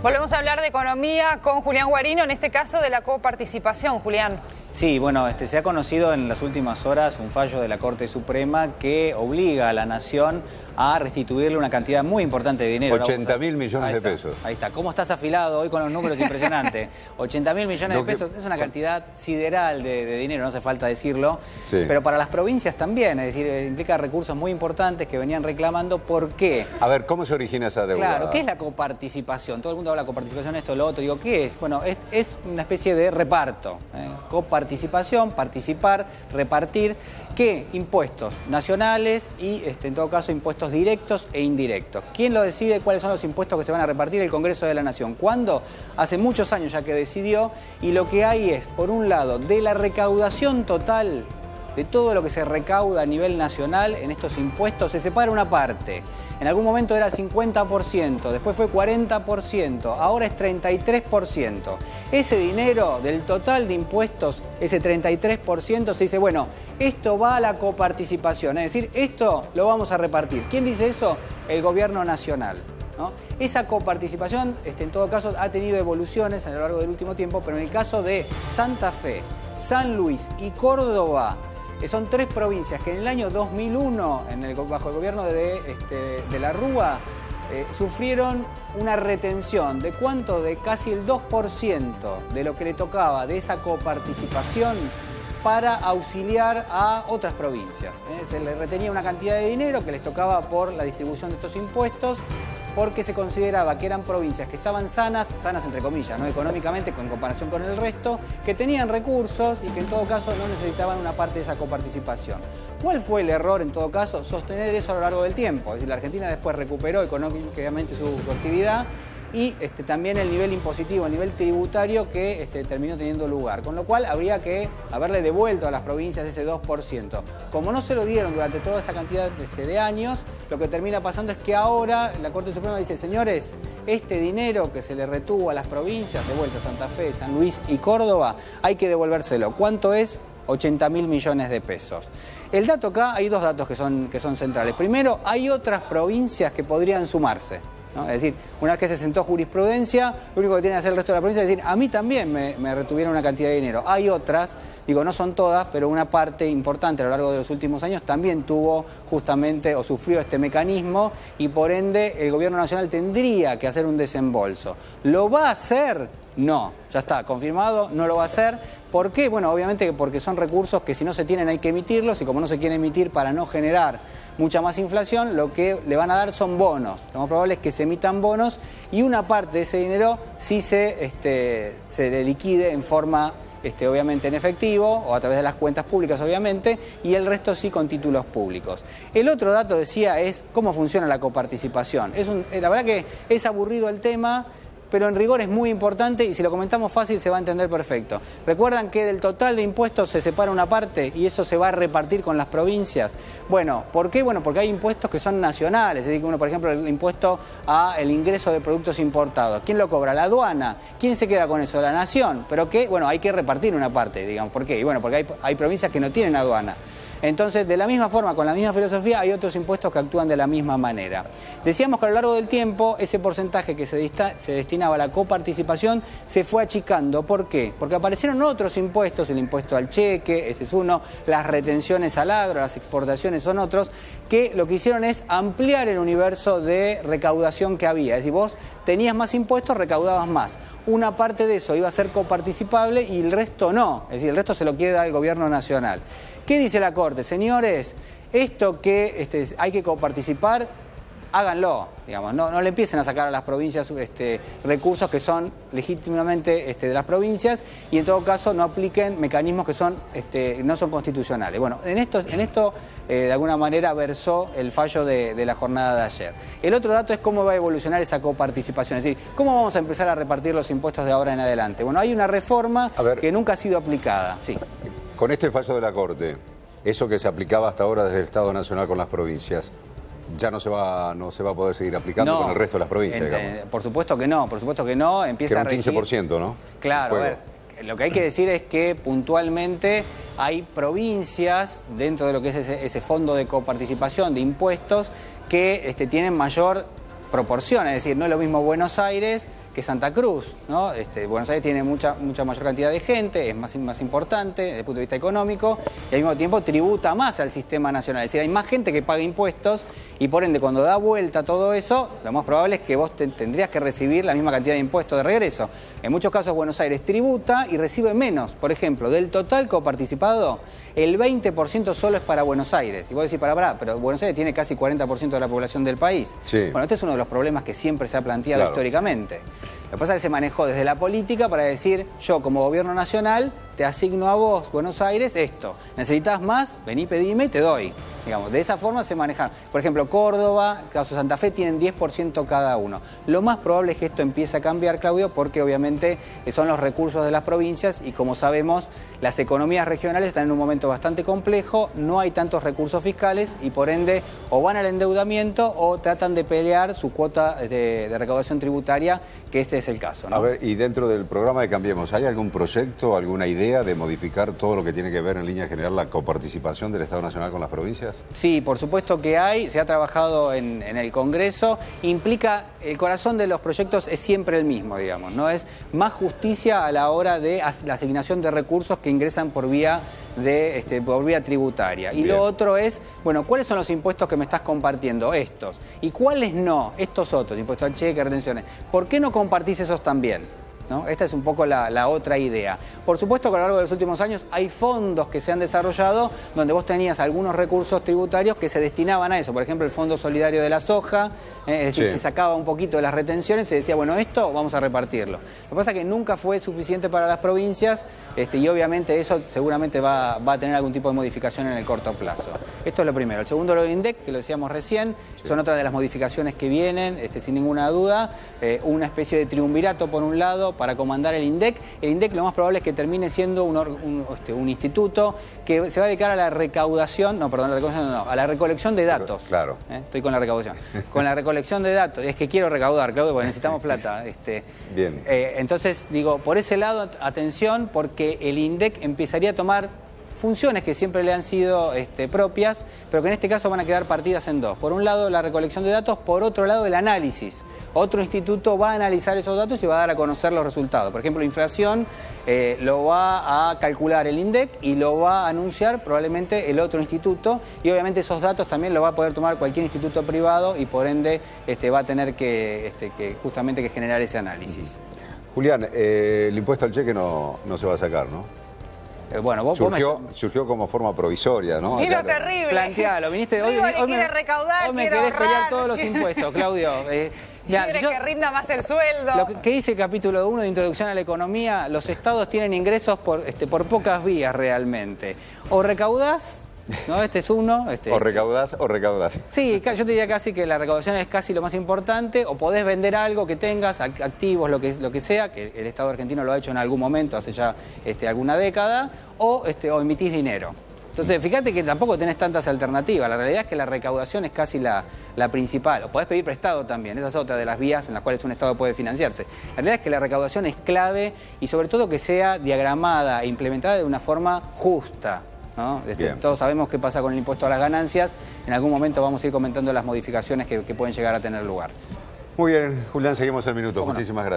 Volvemos a hablar de economía con Julián Guarino, en este caso de la coparticipación. Julián. Sí, bueno, se ha conocido en las últimas horas un fallo de la Corte Suprema que obliga a la Nación a restituirle una cantidad muy importante de dinero. 80.000 millones de pesos. Ahí está. ¿Cómo estás afilado hoy con los números? Impresionante. 80.000 millones de pesos es una cantidad sideral de dinero, no hace falta decirlo. Sí. Pero para las provincias también, es decir, implica recursos muy importantes que venían reclamando. ¿Por qué? A ver, ¿cómo se origina esa deuda? Claro, ¿qué es la coparticipación? Todo el mundo habla de coparticipación, esto, lo otro. Digo, ¿qué es? Bueno, es una especie de reparto. Coparticipación, participar, repartir. ¿Qué? Impuestos nacionales y, en todo caso, impuestos directos e indirectos. ¿Quién lo decide? ¿Cuáles son los impuestos que se van a repartir? El Congreso de la Nación. ¿Cuándo? Hace muchos años ya que decidió, y lo que hay es, por un lado, de la recaudación total de todo lo que se recauda a nivel nacional en estos impuestos, se separa una parte. En algún momento era 50%, después fue 40%, ahora es 33%. Ese dinero del total de impuestos, ese 33%, se dice, bueno, esto va a la coparticipación, es decir, esto lo vamos a repartir. ¿Quién dice eso? El gobierno nacional, ¿no? Esa coparticipación, en todo caso, ha tenido evoluciones a lo largo del último tiempo, pero en el caso de Santa Fe, San Luis y Córdoba, son tres provincias que en el año 2001, bajo el gobierno de la Rúa, sufrieron una retención de ¿cuánto? De casi el 2% de lo que le tocaba de esa coparticipación para auxiliar a otras provincias. Se les retenía una cantidad de dinero que les tocaba por la distribución de estos impuestos, porque se consideraba que eran provincias que estaban sanas entre comillas, ¿no? Económicamente, en comparación con el resto, que tenían recursos y que en todo caso no necesitaban una parte de esa coparticipación. ¿Cuál fue el error en todo caso? Sostener eso a lo largo del tiempo. Es decir, la Argentina después recuperó económicamente su actividad y también el nivel impositivo, el nivel tributario que terminó teniendo lugar. Con lo cual habría que haberle devuelto a las provincias ese 2%. Como no se lo dieron durante toda esta cantidad de años, lo que termina pasando es que ahora la Corte Suprema dice, señores, este dinero que se le retuvo a las provincias, de vuelta a Santa Fe, San Luis y Córdoba, hay que devolvérselo. ¿Cuánto es? 80.000 millones de pesos. El dato acá, hay dos datos que son centrales. Primero, hay otras provincias que podrían sumarse, ¿no? Es decir, una vez que se sentó jurisprudencia, lo único que tiene que hacer el resto de la provincia es decir, a mí también me retuvieron una cantidad de dinero. Hay otras, digo, no son todas, pero una parte importante a lo largo de los últimos años también tuvo justamente o sufrió este mecanismo y por ende el gobierno nacional tendría que hacer un desembolso. ¿Lo va a hacer? No, ya está, confirmado, no lo va a hacer. ¿Por qué? Bueno, obviamente porque son recursos que si no se tienen hay que emitirlos y como no se quieren emitir para no generar mucha más inflación, lo que le van a dar son bonos. Lo más probable es que se emitan bonos y una parte de ese dinero sí se le liquide en forma, obviamente en efectivo o a través de las cuentas públicas, obviamente, y el resto sí con títulos públicos. El otro dato, decía, es cómo funciona la coparticipación. La verdad que es aburrido el tema, pero en rigor es muy importante y si lo comentamos fácil se va a entender perfecto. ¿Recuerdan que del total de impuestos se separa una parte y eso se va a repartir con las provincias? Bueno, ¿por qué? Bueno, porque hay impuestos que son nacionales, es decir, que uno, por ejemplo, el impuesto al ingreso de productos importados. ¿Quién lo cobra? La aduana. ¿Quién se queda con eso? La nación. ¿Pero qué? Bueno, hay que repartir una parte, digamos. ¿Por qué? Y bueno, porque hay provincias que no tienen aduana. Entonces, de la misma forma, con la misma filosofía, hay otros impuestos que actúan de la misma manera. Decíamos que a lo largo del tiempo, ese porcentaje que se destinaba a la coparticipación se fue achicando. ¿Por qué? Porque aparecieron otros impuestos, el impuesto al cheque, ese es uno, las retenciones al agro, las exportaciones son otros, que lo que hicieron es ampliar el universo de recaudación que había. Es decir, vos tenías más impuestos, recaudabas más. Una parte de eso iba a ser coparticipable y el resto no. Es decir, el resto se lo queda el gobierno nacional. ¿Qué dice la Corte? Señores, esto que hay que coparticipar, háganlo, digamos, no le empiecen a sacar a las provincias recursos que son legítimamente de las provincias y en todo caso no apliquen mecanismos que no son constitucionales. Bueno, en esto de alguna manera versó el fallo de la jornada de ayer. El otro dato es cómo va a evolucionar esa coparticipación, es decir, cómo vamos a empezar a repartir los impuestos de ahora en adelante. Bueno, hay una reforma que nunca ha sido aplicada, sí. Con este fallo de la Corte, eso que se aplicaba hasta ahora desde el Estado Nacional con las provincias, ya no se va a poder seguir aplicando con el resto de las provincias, digamos. Por supuesto que no, empieza a regir. Que era un 15%, ¿no? Claro, a ver, lo que hay que decir es que puntualmente hay provincias dentro de lo que es ese fondo de coparticipación de impuestos que tienen mayor proporción, es decir, no es lo mismo Buenos Aires que Santa Cruz, ¿no? Buenos Aires tiene mucha mayor cantidad de gente, es más importante desde el punto de vista económico y al mismo tiempo tributa más al sistema nacional. Es decir, hay más gente que paga impuestos y por ende cuando da vuelta todo eso, lo más probable es que vos tendrías que recibir la misma cantidad de impuestos de regreso. En muchos casos Buenos Aires tributa y recibe menos. Por ejemplo, del total coparticipado, el 20% solo es para Buenos Aires. Y vos decís, pero Buenos Aires tiene casi 40% de la población del país. Sí. Bueno, este es uno de los problemas que siempre se ha planteado históricamente. Lo que pasa es que se manejó desde la política para decir, yo como gobierno nacional te asigno a vos, Buenos Aires, esto. ¿Necesitas más? Vení, pedime y te doy. Digamos, de esa forma se manejaron. Por ejemplo, Córdoba, caso Santa Fe, tienen 10% cada uno. Lo más probable es que esto empiece a cambiar, Claudio, porque obviamente son los recursos de las provincias y como sabemos, las economías regionales están en un momento bastante complejo, no hay tantos recursos fiscales y por ende o van al endeudamiento o tratan de pelear su cuota de recaudación tributaria, que este es el caso, ¿no? A ver, y dentro del programa de Cambiemos, ¿hay algún proyecto, alguna idea de modificar todo lo que tiene que ver en línea general la coparticipación del Estado Nacional con las provincias? Sí, por supuesto que hay, se ha trabajado en el Congreso, implica, el corazón de los proyectos es siempre el mismo, digamos, ¿no? Es más justicia a la hora de la asignación de recursos que ingresan por vía tributaria. Y Bien. lo otro es, bueno, ¿cuáles son los impuestos que me estás compartiendo? Estos. ¿Y cuáles no? Estos otros, impuestos al cheque, retenciones. ¿Por qué no compartís esos también? ¿No? Esta es un poco la otra idea. Por supuesto que a lo largo de los últimos años hay fondos que se han desarrollado donde vos tenías algunos recursos tributarios que se destinaban a eso. Por ejemplo, el Fondo Solidario de la Soja, es decir, se sacaba un poquito de las retenciones y se decía, bueno, esto vamos a repartirlo. Lo que pasa es que nunca fue suficiente para las provincias y obviamente eso seguramente va a tener algún tipo de modificación en el corto plazo. Esto es lo primero. El segundo, lo de INDEC, que lo decíamos recién, son otras de las modificaciones que vienen, sin ninguna duda. Una especie de triunvirato por un lado, para comandar el INDEC. El INDEC lo más probable es que termine siendo un instituto que se va a dedicar a la recaudación, a la recolección de datos. Claro. Estoy con la recaudación. Con la recolección de datos. Es que quiero recaudar, Claudio, porque necesitamos plata. Bien. Entonces, digo, por ese lado, atención, porque el INDEC empezaría a tomar funciones que siempre le han sido propias, pero que en este caso van a quedar partidas en dos. Por un lado, la recolección de datos, por otro lado, el análisis. Otro instituto va a analizar esos datos y va a dar a conocer los resultados. Por ejemplo, inflación lo va a calcular el INDEC y lo va a anunciar probablemente el otro instituto y obviamente esos datos también lo va a poder tomar cualquier instituto privado y por ende va a tener que justamente generar ese análisis. Julián, el impuesto al cheque no se va a sacar, ¿no? Bueno, surgió como forma provisoria, ¿no? Mira, terrible. Plantealo, viniste hoy quiere recaudar, hoy me quiere querés ahorrar. pelear todos los impuestos, Claudio. Quiere que rinda más el sueldo. Lo que dice el capítulo 1 de Introducción a la Economía, los estados tienen ingresos por pocas vías realmente. O recaudás, ¿no? Este es uno. O recaudás o recaudás. Sí, yo te diría casi que la recaudación es casi lo más importante, o podés vender algo que tengas, activos, lo que sea, que el Estado argentino lo ha hecho en algún momento, hace ya alguna década, o emitís dinero. Entonces, fíjate que tampoco tenés tantas alternativas. La realidad es que la recaudación es casi la principal. O podés pedir prestado también. Esa es otra de las vías en las cuales un Estado puede financiarse. La realidad es que la recaudación es clave y sobre todo que sea diagramada e implementada de una forma justa, ¿no? Todos sabemos qué pasa con el impuesto a las ganancias. En algún momento vamos a ir comentando las modificaciones que pueden llegar a tener lugar. Muy bien, Julián, seguimos el minuto. Muchísimas gracias.